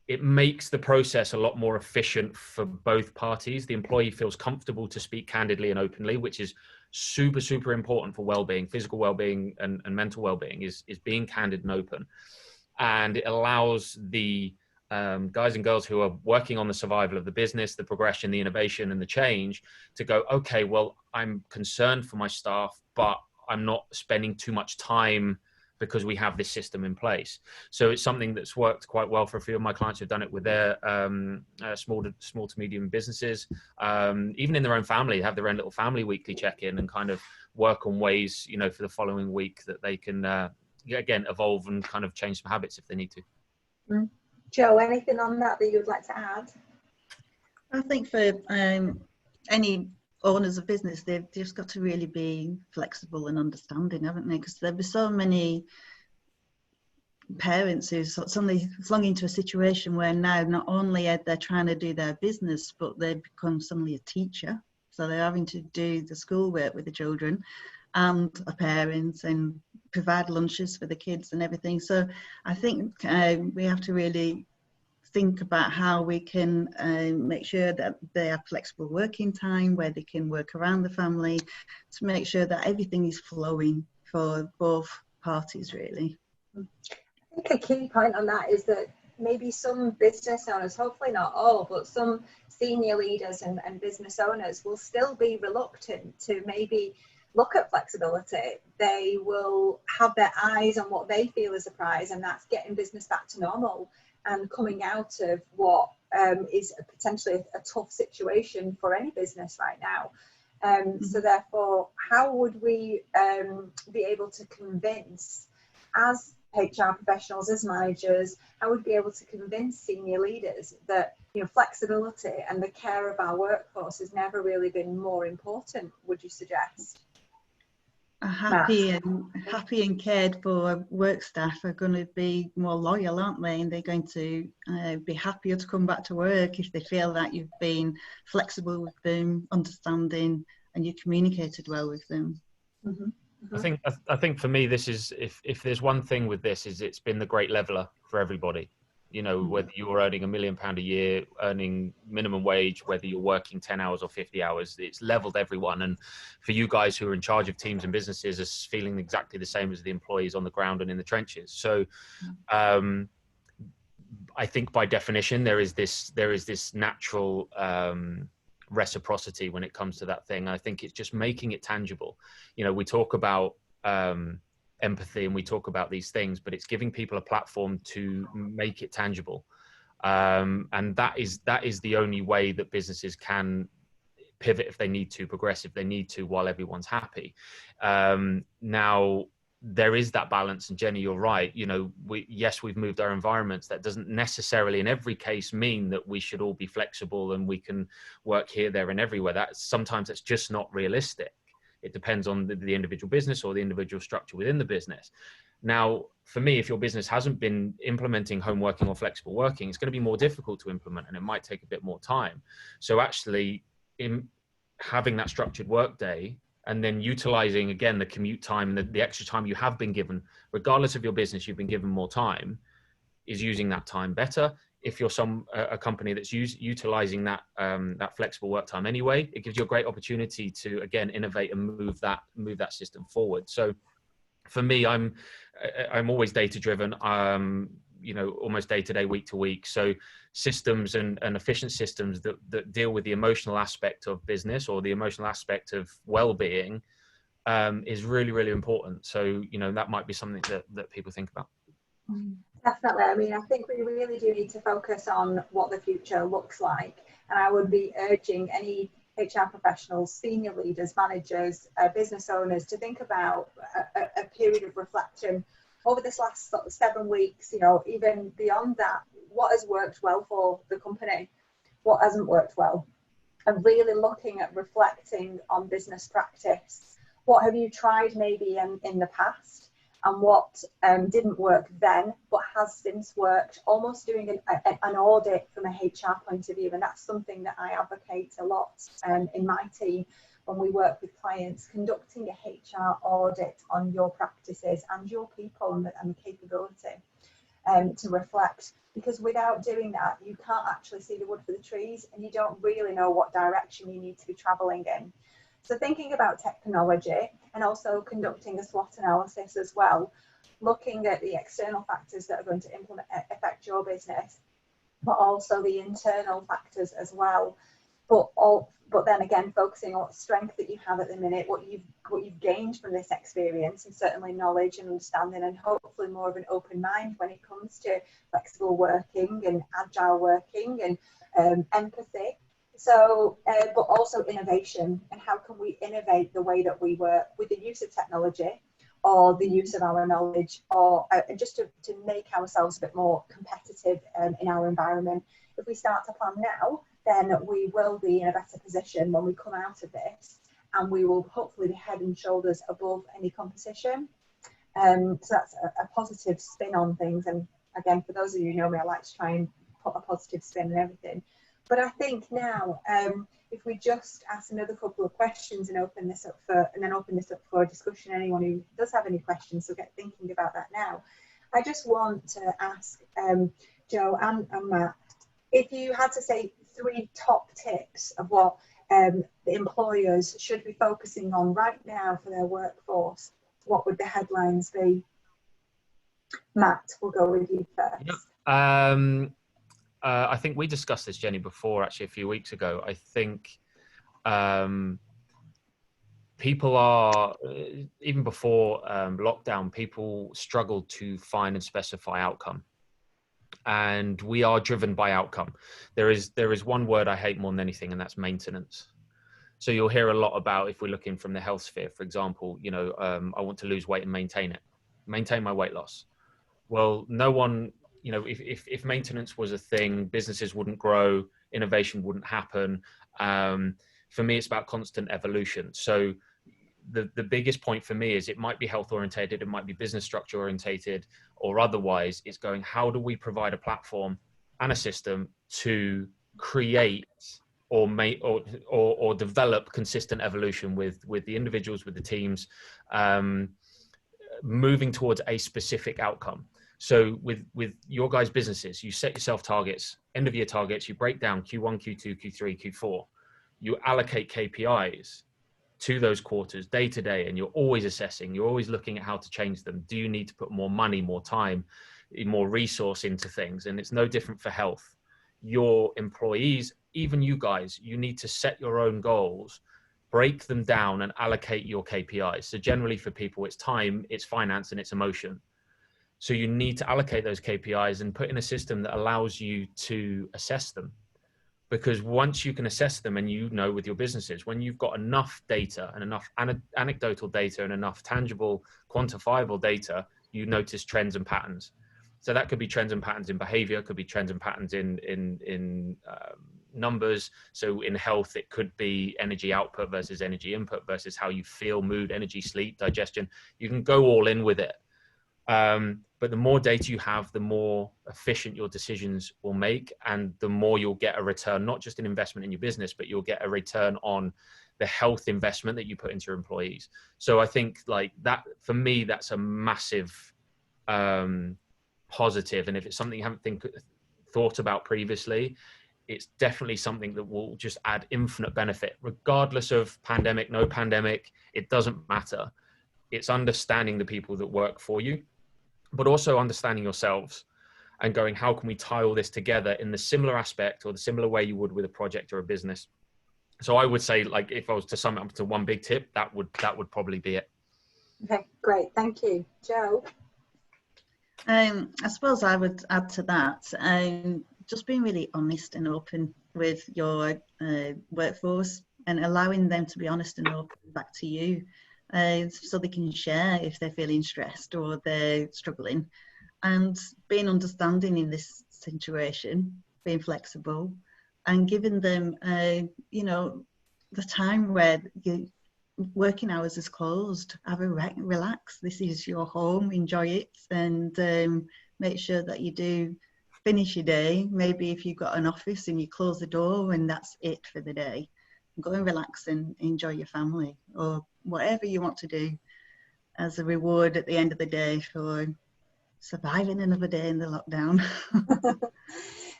Speaker 2: it makes the process a lot more efficient for both parties. The employee feels comfortable to speak candidly and openly, which is super, super important for well-being, physical well-being and mental well-being is being candid and open. And it allows the guys and girls who are working on the survival of the business, the progression, the innovation and the change to go, okay, well, I'm concerned for my staff, but I'm not spending too much time because we have this system in place. So it's something that's worked quite well for a few of my clients who've done it with their small to medium businesses. Even in their own family, have their own little family weekly check-in and kind of work on ways, you know, for the following week that they can, again, evolve and kind of change some habits if they need to.
Speaker 1: Mm. Joe, anything on that you would like to add?
Speaker 3: I think for any owners of business, they've just got to really be flexible and understanding, haven't they? Because there'll be so many parents who suddenly flung into a situation where now not only are they trying to do their business, but they become suddenly a teacher. So they're having to do the schoolwork with the children and a parent and provide lunches for the kids and everything. So I think we have to really think about how we can make sure that they have flexible working time where they can work around the family to make sure that everything is flowing for both parties, really.
Speaker 1: I think a key point on that is that maybe some business owners, hopefully not all, but some senior leaders and business owners will still be reluctant to maybe look at flexibility. They will have their eyes on what they feel is a prize, and that's getting business back to normal and coming out of what is potentially a tough situation for any business right now. So therefore, how would we be able to convince, as HR professionals, as managers, how would we be able to convince senior leaders that, you know, flexibility and the care of our workforce has never really been more important, would you suggest?
Speaker 3: A happy and cared for work staff are going to be more loyal, aren't they? And they're going to be happier to come back to work if they feel that you've been flexible with them, understanding, and you communicated well with them.
Speaker 1: Mm-hmm. Mm-hmm.
Speaker 2: I think for me, this is, if there's one thing with this, is it's been the great leveler for everybody. You know, whether you're earning £1 million a year, earning minimum wage, whether you're working 10 hours or 50 hours, it's leveled everyone. And for you guys who are in charge of teams and businesses, is feeling exactly the same as the employees on the ground and in the trenches. So I think by definition, there is this natural reciprocity when it comes to that thing. I think it's just making it tangible. You know, we talk about empathy and we talk about these things, but it's giving people a platform to make it tangible, and that is the only way that businesses can pivot if they need to, progress if they need to, while everyone's happy. Now there is that balance, and Jenny, you're right. You know, we've moved our environments. That doesn't necessarily in every case mean that we should all be flexible and we can work here, there and everywhere. Sometimes it's just not realistic. It depends on the individual business or the individual structure within the business. Now, for me, if your business hasn't been implementing home working or flexible working, it's going to be more difficult to implement and it might take a bit more time. So actually, in having that structured work day and then utilizing, again, the commute time and the extra time you have been given, regardless of your business, you've been given more time, is using that time better. If you're a company that's utilizing that flexible work time anyway, it gives you a great opportunity to, again, innovate and move that system forward. So for me, I'm always data driven. almost day to day, week to week. So systems and efficient systems that deal with the emotional aspect of business or the emotional aspect of well-being is really, really important. So, that might be something that people think about.
Speaker 1: Definitely. I mean, I think we really do need to focus on what the future looks like. And I would be urging any HR professionals, senior leaders, managers, business owners to think about a period of reflection over this last sort of 7 weeks, even beyond that. What has worked well for the company? What hasn't worked well? And really looking at reflecting on business practice. What have you tried maybe in the past? And what didn't work then, but has since worked, almost doing an audit from a HR point of view. And that's something that I advocate a lot in my team when we work with clients, conducting a HR audit on your practices and your people and the capability to reflect. Because without doing that, you can't actually see the wood for the trees, and you don't really know what direction you need to be traveling in. So thinking about technology and also conducting a SWOT analysis as well, looking at the external factors that are going to affect your business, but also the internal factors as well. But then again, focusing on what strength that you have at the minute, what you've gained from this experience, and certainly knowledge and understanding, and hopefully more of an open mind when it comes to flexible working and agile working and empathy. So, but also innovation, and how can we innovate the way that we work with the use of technology or the use of our knowledge, or just to make ourselves a bit more competitive in our environment. If we start to plan now, then we will be in a better position when we come out of this, and we will hopefully be head and shoulders above any competition. So that's a positive spin on things. And again, for those of you who know me, I like to try and put a positive spin on everything. But I think now, if we just ask another couple of questions and open this up for discussion, anyone who does have any questions, so get thinking about that now. I just want to ask Joe and Matt, if you had to say 3 top tips of what the employers should be focusing on right now for their workforce, what would the headlines be? Matt, we'll go with you first.
Speaker 2: Yep. I think we discussed this, Jenny, before, actually, a few weeks ago. I think people are, even before lockdown, people struggled to find and specify outcome. And we are driven by outcome. There is one word I hate more than anything, and that's maintenance. So you'll hear a lot about, if we're looking from the health sphere, for example, I want to lose weight and maintain my weight loss. Well, no one, if maintenance was a thing, businesses wouldn't grow, innovation wouldn't happen. For me, it's about constant evolution. So the biggest point for me is, it might be health orientated, it might be business structure orientated, or otherwise. It's going, how do we provide a platform and a system to create or develop consistent evolution with the individuals, with the teams, moving towards a specific outcome. So with your guys' businesses, you set yourself targets, end of year targets, you break down Q1, Q2, Q3, Q4, you allocate KPIs to those quarters day to day, and you're always assessing, you're always looking at how to change them. Do you need to put more money, more time, more resource into things? And it's no different for health. Your employees, even you guys, you need to set your own goals, break them down, and allocate your KPIs. So generally for people, it's time, it's finance, and it's emotion. So you need to allocate those KPIs and put in a system that allows you to assess them. Because once you can assess them, and with your businesses, when you've got enough data and enough anecdotal data and enough tangible, quantifiable data, you notice trends and patterns. So that could be trends and patterns in behavior, could be trends and patterns in numbers. So in health, it could be energy output versus energy input versus how you feel, mood, energy, sleep, digestion. You can go all in with it. But the more data you have, the more efficient your decisions will make, and the more you'll get a return, not just an investment in your business, but you'll get a return on the health investment that you put into your employees. So I think like that, for me, that's a massive positive. And if it's something you haven't thought about previously, it's definitely something that will just add infinite benefit, regardless of pandemic, no pandemic, it doesn't matter. It's understanding the people that work for you, but also understanding yourselves. and going, how can we tie all this together in the similar aspect or the similar way you would with a project or a business? So I would say, like, if I was to sum it up to one big tip, that would probably be it.
Speaker 1: Okay, great, thank you. Jo?
Speaker 3: I suppose I would add to that, just being really honest and open with your workforce and allowing them to be honest and open back to you, so they can share if they're feeling stressed or they're struggling, and being understanding in this situation, being flexible and giving them, you know, the time where you working hours is closed. Have a relax. This is your home. Enjoy it, and make sure that you do finish your day. Maybe if you've got an office and you close the door and that's it for the day, go and relax and enjoy your family, or whatever you want to do as a reward at the end of the day for surviving another day in the lockdown.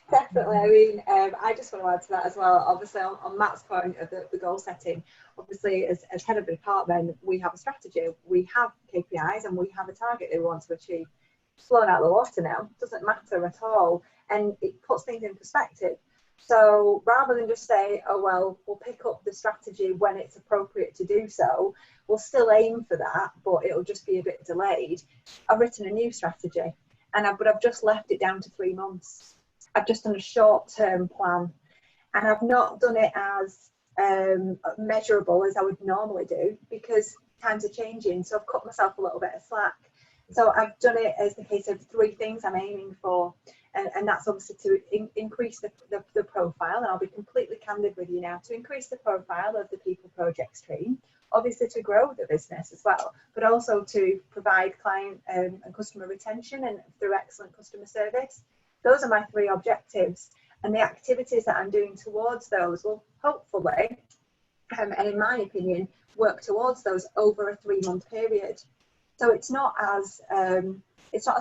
Speaker 1: Definitely. I mean, I just want to add to that as well. Obviously, on Matt's point of the goal setting, obviously, as head of the department, we have a strategy, we have KPIs, and we have a target that we want to achieve. It's blown out of the water now. It doesn't matter at all, and it puts things in perspective. So rather than just say, oh, well, we'll pick up the strategy when it's appropriate to do so, we'll still aim for that, but it'll just be a bit delayed. I've written a new strategy, but I've just left it down to 3 months. I've just done a short-term plan, and I've not done it as measurable as I would normally do, because times are changing. So I've cut myself a little bit of slack. So I've done it as the case of 3 things I'm aiming for, and that's obviously to increase the profile, and I'll be completely candid with you now, to increase the profile of the people projects team, obviously to grow the business as well, but also to provide client and customer retention and through excellent customer service. Those are my 3 objectives, and the activities that I'm doing towards those will hopefully, and in my opinion, work towards those over a 3-month period. So it's not as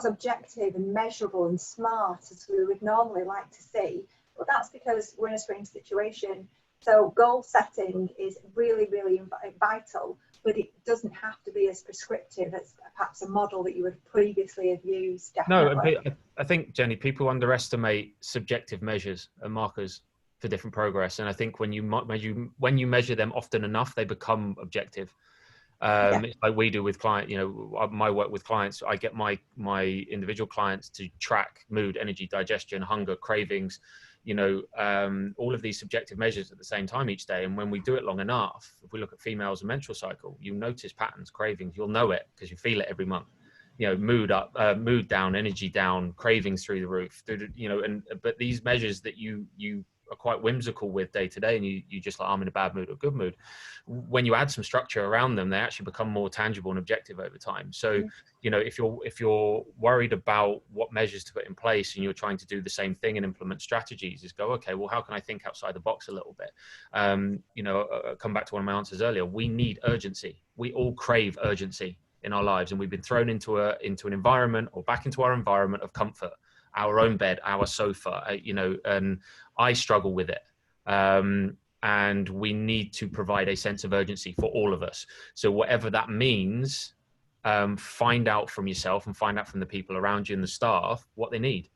Speaker 1: objective and measurable and smart as we would normally like to see, but that's because we're in a strange situation. So goal setting is really, really vital, but it doesn't have to be as prescriptive as perhaps a model that you would previously have used. Definitely.
Speaker 2: No, I think, Jenny, people underestimate subjective measures and markers for different progress. And I think when you measure them often enough, they become objective. It's like we do with clients, you know, my work with clients, I get my individual clients to track mood, energy, digestion, hunger, cravings, you know, all of these subjective measures at the same time each day. And when we do it long enough, if we look at females' menstrual cycle, you notice patterns, cravings, you'll know it because you feel it every month. You know, mood up, mood down, energy down, cravings through the roof, you know, but these measures that you are quite whimsical with day to day, and you just like, I'm in a bad mood or good mood, when you add some structure around them, they actually become more tangible and objective over time. So, you know, if you're worried about what measures to put in place and you're trying to do the same thing and implement strategies, is go, okay, well, how can I think outside the box a little bit? You know, come back to one of my answers earlier. We need urgency. We all crave urgency in our lives, and we've been thrown into an environment, or back into our environment of comfort, our own bed, our sofa, you know, and I struggle with it. And we need to provide a sense of urgency for all of us. So whatever that means, find out from yourself and find out from the people around you and the staff what they need,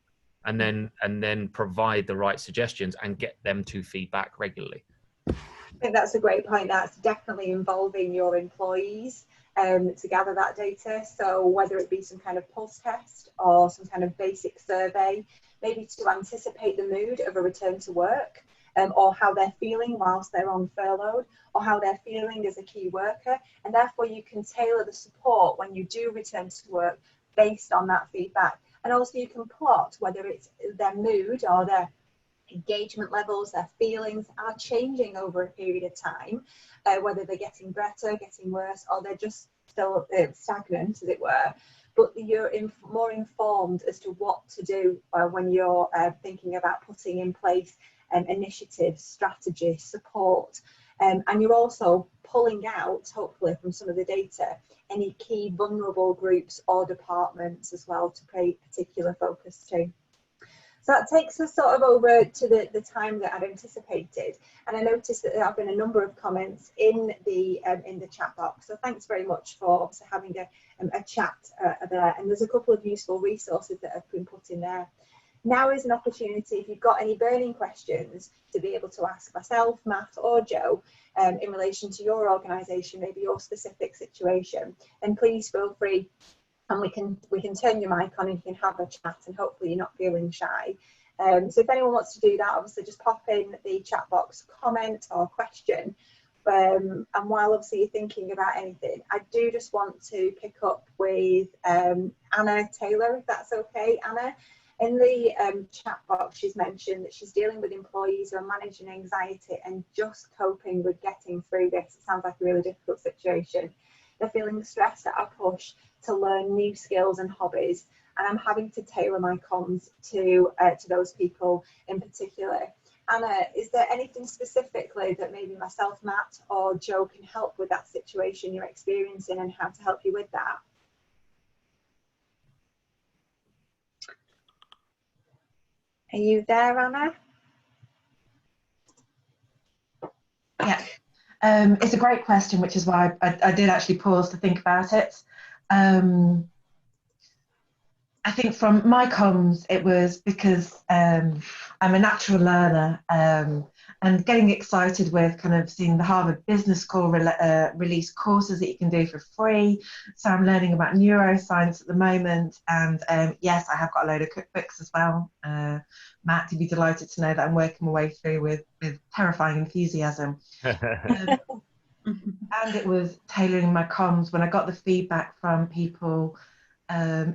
Speaker 2: and then provide the right suggestions and get them to feedback regularly.
Speaker 1: I think that's a great point. That's definitely involving your employees to gather that data. So whether it be some kind of pulse test or some kind of basic survey, maybe to anticipate the mood of a return to work, or how they're feeling whilst they're on furlough, or how they're feeling as a key worker. And therefore you can tailor the support when you do return to work based on that feedback. And also you can plot whether it's their mood or their engagement levels, their feelings are changing over a period of time, whether they're getting better, getting worse, or they're just still stagnant, as it were. But you're more informed as to what to do when you're thinking about putting in place initiatives, strategy, support. And you're also pulling out, hopefully, from some of the data, any key vulnerable groups or departments as well to pay particular focus to. So that takes us sort of over to the time that I'd anticipated, and I noticed that there have been a number of comments in the chat box. So thanks very much for having a chat there, and there's a couple of useful resources that have been put in there. now is an opportunity, if you've got any burning questions, to be able to ask myself, Matt or Joe in relation to your organisation, maybe your specific situation, and please feel free, and we can turn your mic on and you can have a chat, and hopefully you're not feeling shy. So if anyone wants to do that, obviously just pop in the chat box comment or question. And while obviously you're thinking about anything, I do just want to pick up with Anna Taylor, if that's okay. Anna, in the chat box, she's mentioned that she's dealing with employees who are managing anxiety and just coping with getting through this. It sounds like a really difficult situation. They're feeling stressed at a push to learn new skills and hobbies, and I'm having to tailor my comms to those people in particular. Anna, is there anything specifically that maybe myself, Matt, or Joe can help with that situation you're experiencing, and how to help you with that? Are you there, Anna?
Speaker 4: Yeah, it's a great question, which is why I did actually pause to think about it. I think from my comms, it was because I'm a natural learner, and getting excited with kind of seeing the Harvard Business School release courses that you can do for free. So I'm learning about neuroscience at the moment, and yes, I have got a load of cookbooks as well. Matt, you'd be delighted to know that I'm working my way through with terrifying enthusiasm. And it was tailoring my comms when I got the feedback from people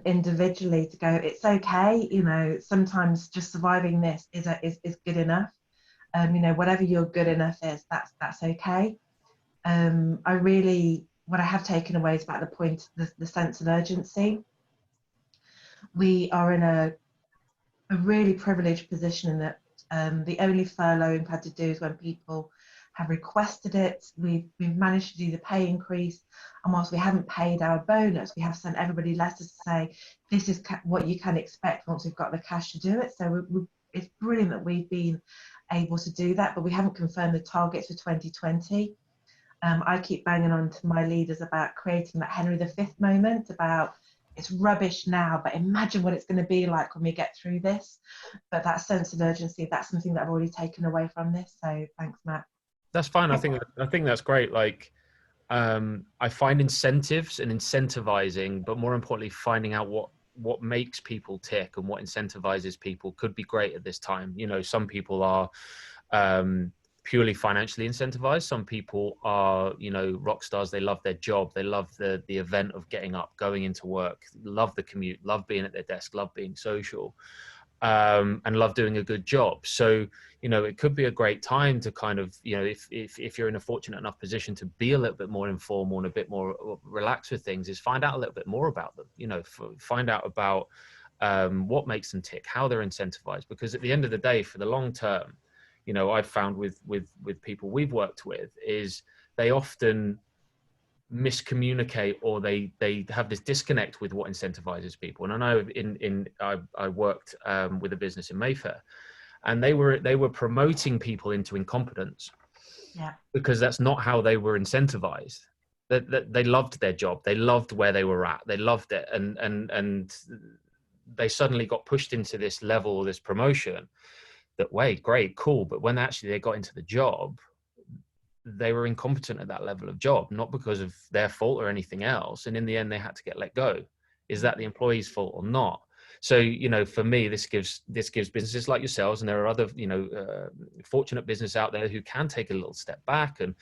Speaker 4: individually to go, it's okay, you know, sometimes just surviving this is good enough. You know, whatever your good enough is, that's okay. What I have taken away is about the sense of urgency. We are in a really privileged position in that the only furlough we've had to do is when people have requested it. We've managed to do the pay increase, and whilst we haven't paid our bonus, we have sent everybody letters to say this is what you can expect once we've got the cash to do it. So it's brilliant that we've been able to do that, but we haven't confirmed the targets for 2020. I keep banging on to my leaders about creating that Henry V moment about it's rubbish now, but imagine what it's going to be like when we get through this. But that sense of urgency, that's something that I've already taken away from this. So thanks, Matt.
Speaker 2: That's fine. I think that's great. Like, I find incentives and incentivizing, but more importantly, finding out what makes people tick and what incentivizes people could be great at this time. You know, some people are purely financially incentivized. Some people are, you know, rock stars. They love their job. They love the event of getting up, going into work, love the commute, love being at their desk, love being social, and love doing a good job. So, you know, it could be a great time to kind of, you know, if you're in a fortunate enough position to be a little bit more informal and a bit more relaxed with things, is find out a little bit more about them, you know, find out about what makes them tick, how they're incentivized, because at the end of the day, for the long term, you know, I've found with people we've worked with is they often miscommunicate, or they have this disconnect with what incentivizes people. And I know I worked with a business in Mayfair, and they were promoting people into incompetence, because that's not how they were incentivized. That they loved their job, they loved where they were at, they loved it, and they suddenly got pushed into this level, this promotion, that way, great, cool, but when actually they got into the job, they were incompetent at that level of job, not because of their fault or anything else. And in the end, they had to get let go. Is that the employee's fault or not? So, you know, for me, this gives businesses like yourselves, and there are other, you know, fortunate business out there who can take a little step back, and,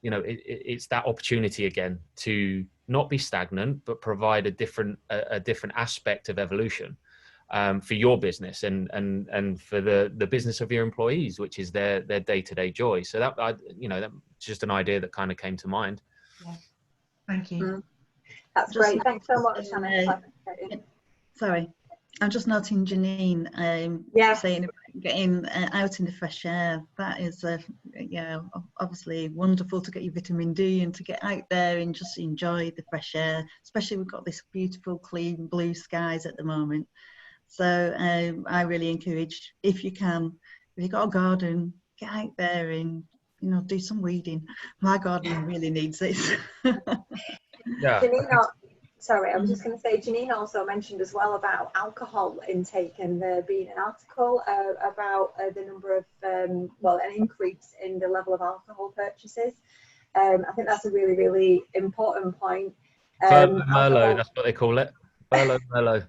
Speaker 2: you know, it's that opportunity again to not be stagnant, but provide a different aspect of evolution for your business and for the business of your employees, which is their day-to-day joy. So that's just an idea that kind of came to mind.
Speaker 4: Yeah, thank you.
Speaker 1: That's great. Thanks so much, Anna.
Speaker 3: Sorry, I'm just noting Janine saying about getting out in the fresh air. That is, obviously wonderful to get your vitamin D and to get out there and just enjoy the fresh air. Especially we've got this beautiful, clean blue skies at the moment. So I really encourage, if you can, if you've got a garden, get out there and, you know, do some weeding. My garden really needs this.
Speaker 2: Yeah.
Speaker 1: Sorry, I was just going to say, Janine also mentioned as well about alcohol intake, and there being an article about the number of, an increase in the level of alcohol purchases. I think that's a really, really important point.
Speaker 2: Merlot, that's what they call it. Merlot.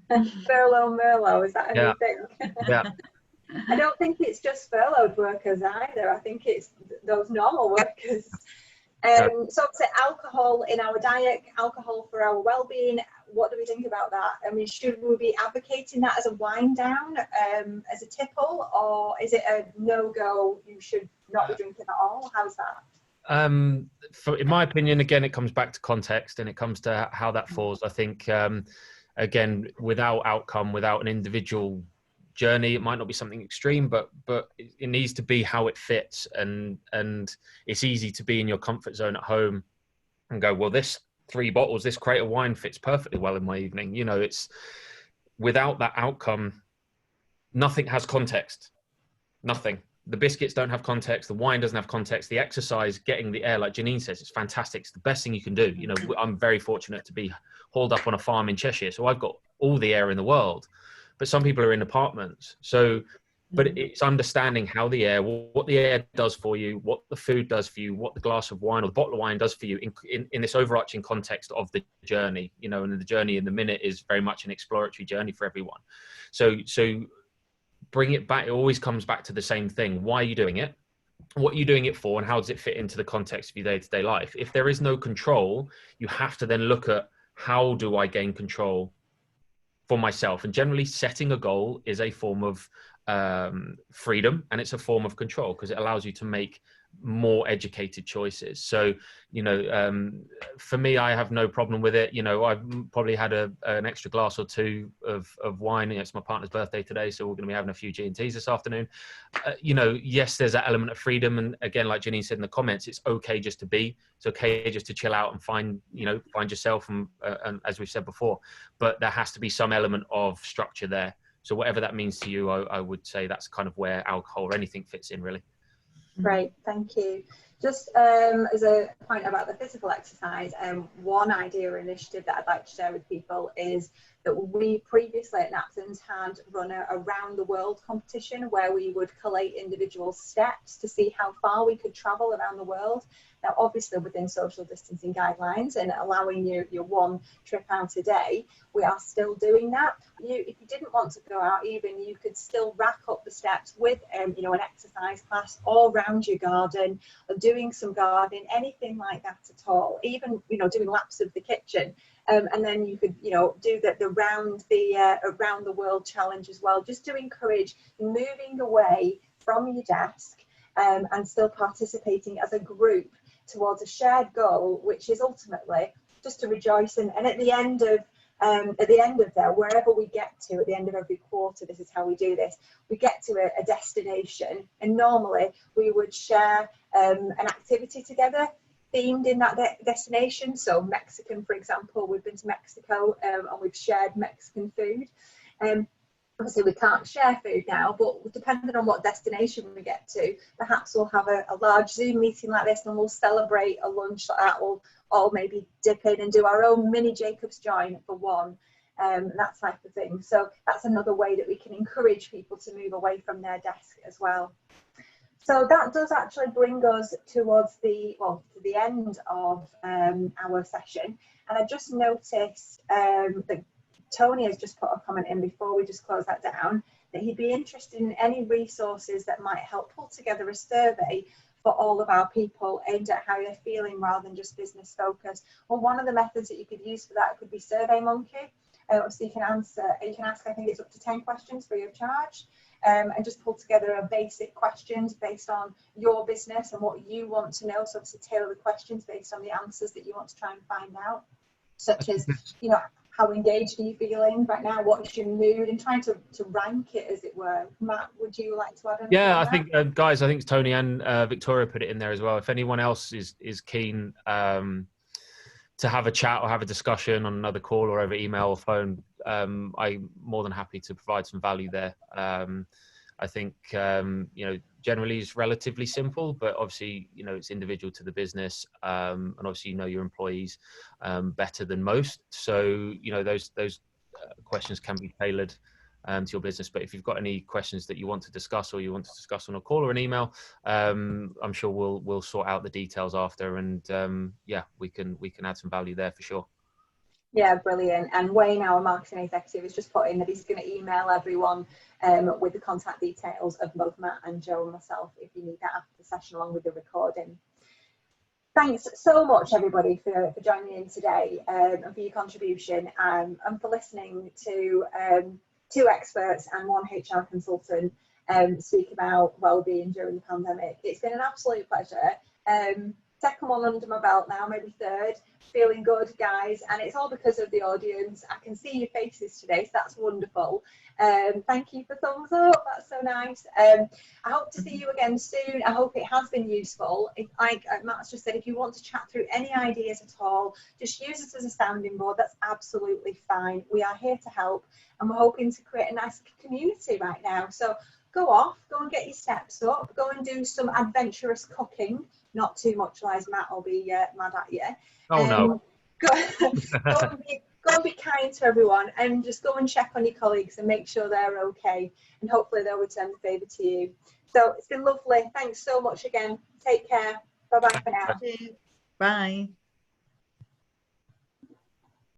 Speaker 1: Furlough Merlot, is that a new thing?
Speaker 2: Yeah.
Speaker 1: I don't think it's just furloughed workers either. I think it's those normal workers. So obviously alcohol in our diet, alcohol for our well-being, what do we think about that? I mean, should we be advocating that as a wind down, as a tipple, or is it a no-go, you should not be drinking at all? How's that?
Speaker 2: In my opinion, again, it comes back to context and it comes to how that falls. I think, again, without outcome, without an individual journey, it might not be something extreme, but it needs to be how it fits. And it's easy to be in your comfort zone at home and go, well, this 3 bottles, this crate of wine fits perfectly well in my evening. You know, it's without that outcome, nothing has context. Nothing. The biscuits don't have context. The wine doesn't have context. The exercise, getting the air, like Janine says, it's fantastic. It's the best thing you can do. You know, I'm very fortunate to be hauled up on a farm in Cheshire, so I've got all the air in the world. But some people are in apartments. So, but it's understanding how the air, what the air does for you, what the food does for you, what the glass of wine or the bottle of wine does for you in this overarching context of the journey, you know, and the journey in the minute is very much an exploratory journey for everyone. So bring it back. It always comes back to the same thing. Why are you doing it? What are you doing it for? And how does it fit into the context of your day-to-day life? If there is no control, you have to then look at, how do I gain control for myself? And generally setting a goal is a form of freedom, and it's a form of control because it allows you to make more educated choices. So, you know, for me, I have no problem with it. You know, I've probably had an extra glass or 2 of wine. It's my partner's birthday today, so we're going to be having a few G&Ts this afternoon. You know, yes, there's that element of freedom. And again, like Janine said in the comments, it's okay just to be. It's okay just to chill out and find yourself. And as we've said before, but there has to be some element of structure there. So whatever that means to you, I would say that's kind of where alcohol or anything fits in, really.
Speaker 1: Great, thank you. Just as a point about the physical exercise, one idea or initiative that I'd like to share with people is that we previously at Napthens had run a around the world competition where we would collate individual steps to see how far we could travel around the world. Now, obviously within social distancing guidelines and allowing your 1 trip out a day, we are still doing that. If you didn't want to go out even, you could still rack up the steps with an exercise class all around your garden, or doing some gardening, anything like that at all, even doing laps of the kitchen. And then you could do the around the world challenge as well, just to encourage moving away from your desk and still participating as a group towards a shared goal, which is ultimately just to rejoice. And at the end of there, wherever we get to, at the end of every quarter, this is how we do this, we get to a destination, and normally we would share an activity together themed in that destination. So Mexican, for example, we've been to Mexico and we've shared Mexican food. Obviously we can't share food now, but depending on what destination we get to, perhaps we'll have a large Zoom meeting like this and we'll celebrate a lunch like that. We'll all maybe dip in and do our own mini Jacob's Join for one, that type of thing. So that's another way that we can encourage people to move away from their desk as well. So that does actually bring us towards the end of our session. And I just noticed that Tony has just put a comment in before we just close that down, that he'd be interested in any resources that might help pull together a survey for all of our people aimed at how they're feeling rather than just business focused. Well, one of the methods that you could use for that could be SurveyMonkey. So you can ask, I think it's up to 10 questions free of charge. And just pull together a basic questions based on your business and what you want to know. So obviously tailor the questions based on the answers that you want to try and find out, such as, how engaged are you feeling right now? What's your mood? And trying to rank it, as it were. Matt, would you like to add anything?
Speaker 2: Yeah, I think, guys, I think Tony and Victoria put it in there as well. If anyone else is keen to have a chat or have a discussion on another call or over email or phone, I'm more than happy to provide some value there. I think, you know, generally is relatively simple, but obviously, you know, it's individual to the business, and obviously, you know, your employees better than most. So, you know, those questions can be tailored to your business. But if you've got any questions that you want to discuss, or you want to discuss on a call or an email, I'm sure we'll sort out the details after, and yeah, we can add some value there for sure.
Speaker 1: Yeah, brilliant. And Wayne, our marketing executive, has just put in that he's going to email everyone with the contact details of both Matt and Joe and myself if you need that after the session, along with the recording. Thanks so much, everybody, for joining in today, and for your contribution, and for listening to two experts and one HR consultant speak about wellbeing during the pandemic. It's been an absolute pleasure. Second one under my belt now, maybe third. Feeling good, guys, and it's all because of the audience. I can see your faces today, so that's wonderful. Thank you for thumbs up, that's so nice. I hope to see you again soon. I hope it has been useful. If, like Matt's just said, if you want to chat through any ideas at all, just use us as a sounding board. That's absolutely fine. We are here to help, and we're hoping to create a nice community right now. So go off, go and get your steps up, go and do some adventurous cooking. Not too much, otherwise Matt will be mad at you.
Speaker 2: Oh no.
Speaker 1: Go and be kind to everyone, and just go and check on your colleagues and make sure they're okay, and hopefully they'll return the favour to you. So it's been lovely. Thanks so much again. Take care. Bye bye for now.
Speaker 3: Bye.